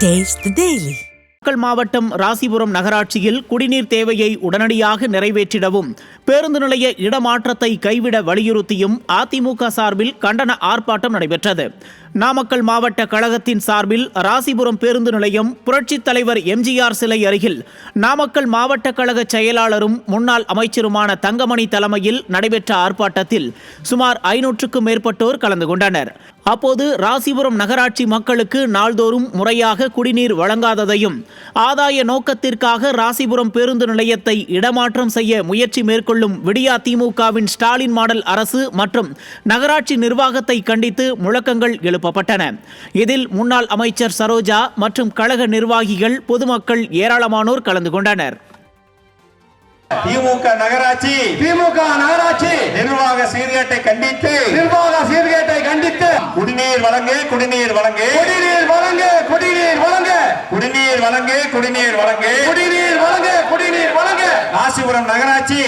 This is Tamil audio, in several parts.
Taste the Daily. நாமக்கல் மாவட்டம் ராசிபுரம் நகராட்சியில் குடிநீர் தேவையை உடனடியாக நிறைவேற்றிடவும் பேருந்து நிலைய இடமாற்றத்தை கைவிட வலியுறுத்தியும் அதிமுக சார்பில் கண்டன ஆர்ப்பாட்டம் நடைபெற்றது. நாமக்கல் மாவட்ட கழகத்தின் சார்பில் ராசிபுரம் பேருந்து நிலையம் புரட்சித் தலைவர் எம்ஜிஆர் சிலை அருகில் நாமக்கல் மாவட்ட கழக செயலாளரும் முன்னாள் அமைச்சருமான தங்கமணி தலைமையில் நடைபெற்ற ஆர்ப்பாட்டத்தில் சுமார் 500க்கும் மேற்பட்டோர் கலந்து கொண்டனர். அப்போது ராசிபுரம் நகராட்சி மக்களுக்கு நாள்தோறும் முறையாக குடிநீர் வழங்காததையும் ஆதாய நோக்கத்திற்காக ராசிபுரம் பேருந்து நிலையத்தை இடமாற்றம் செய்ய முயற்சி மேற்கொள்ளும் விடியா திமுகவின் ஸ்டாலின் மாடல் அரசு மற்றும் நகராட்சி நிர்வாகத்தை கண்டித்து முழக்கங்கள் எழுப்பப்பட்டன. இதில் முன்னாள் அமைச்சர் சரோஜா மற்றும் கழக நிர்வாகிகள் பொதுமக்கள் ஏராளமானோர் கலந்து கொண்டனர். திமுக நகராட்சி நிர்வாக சீர்கேட்டை கண்டித்து குடிநீர் வழங்கு குடிநீர் வழங்கு குடிநீர் வழங்கு குடிநீர் வழங்கு குடிநீர் வழங்கு குடிநீர் வழங்கு குடிநீர் வழங்கு குடிநீர் வழங்கு ராசிபுரம் நகராட்சி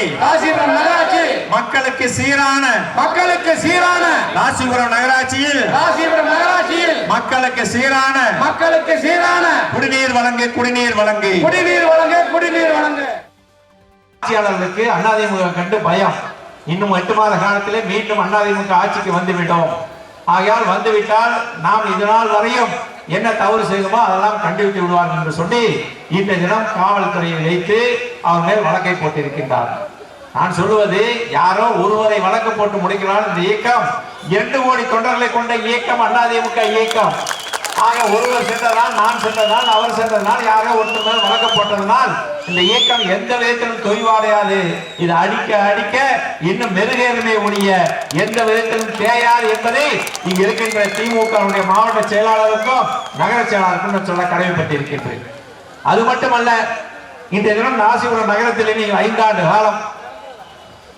மக்களுக்கு சீரான ராசிபுரம் நகராட்சியில் மக்களுக்கு சீரான குடிநீர் வழங்கு குடிநீர் வழங்கு குடிநீர் வழங்கு குடிநீர் வழங்கு. ஆட்சியாளர்களுக்கு அதிமுக கண்டு பயம். இன்னும் 8 மாத காலத்திலே மீண்டும் அதிமுக ஆட்சிக்கு வந்துவிட்டோம். ஆகையால் வந்துவிட்டால் நாம் இதனால் வரையும் என்ன தவறு செய்தோமோ அதெல்லாம் கண்டுவிட்டு விடுவார்கள் என்று சொல்லி இந்த தினம் காவல்துறையை வைத்து அவர் மேல் வழக்கை போட்டிருக்கின்றார். நான் சொல்லுவது, யாரோ ஒருவரை வழக்கு போட்டு முடிக்கிறார். இந்த இயக்கம் 2 கோடி தொண்டர்களை கொண்ட இயக்கம் அதிமுக இயக்கம். ஆக ஒருவர் சென்றதால், நான் சென்றதால், அவர் சென்றதால், யாரோ ஒருத்தர் மேல் வழக்கு போட்டதனால் இந்த இயக்கம் எந்த விதத்திலும் தொய்வடையாது. இது அடிக்க அடிக்க இன்னும் மெருகேறுமே ஒழிய எந்த விதத்திலும் தேயாது என்பதை இங்க இருக்கின்ற திமுக மாவட்ட செயலாளருக்கும் நகர செயலாளருக்கும் சொல்ல கடமைப்பட்டிருக்கின்றேன். அது மட்டுமல்ல, இன்றைய தினம் ராசிபுரம் நகரத்தில் நீங்கள் 5 ஆண்டு காலம்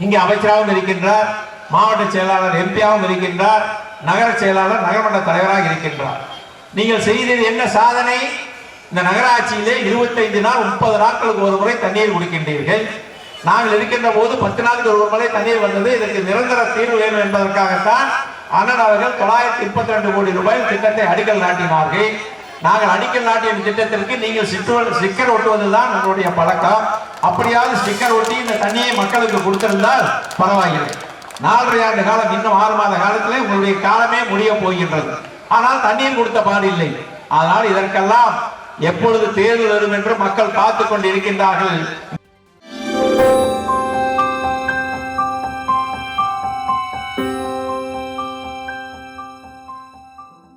இங்கே அமைச்சராகவும் இருக்கின்றார், மாவட்ட செயலாளர் எம்பியாகவும் இருக்கின்றார், நகர செயலாளர் நகர்மன்ற தலைவராக இருக்கின்றார். நீங்கள் செய்தது என்ன சாதனை? இந்த நகராட்சியிலே 25 நாள் 30 நாட்களுக்கு ஒரு முறை தண்ணீர் கொடுக்கின்றீர்கள். நாங்கள் இருக்கின்ற போது 10 நாளுக்கு ஒரு முறை தண்ணீர் வந்தது. இதற்கு நிரந்தர தீர்வு வேணும் என்பதற்காகத்தான் அண்ணன் அவர்கள் 932 கோடி ரூபாய் திட்டத்தை அடிக்கல் நாட்டினார்கள். நாங்கள் அடிக்கல் நாட்டிய திட்டத்திற்கு நீங்கள் ஸ்டிக்கர் ஒட்டுவதுதான் நம்மளுடைய பழக்கம். அப்படியாவது ஸ்டிக்கர் ஒட்டி இந்த தண்ணியை மக்களுக்கு கொடுத்திருந்தால் பரவாயில்லை. 4.5 ஆண்டு காலம், இன்னும் 6 மாத காலத்திலே உங்களுடைய காலமே முடிய போகின்றது. ஆனால் தண்ணீர் கொடுத்த பாடில்லை. அதனால் இதற்கெல்லாம் எப்பொழுது தேர்தல் வரும் என்று மக்கள் பார்த்துக் கொண்டிருக்கின்றார்கள்.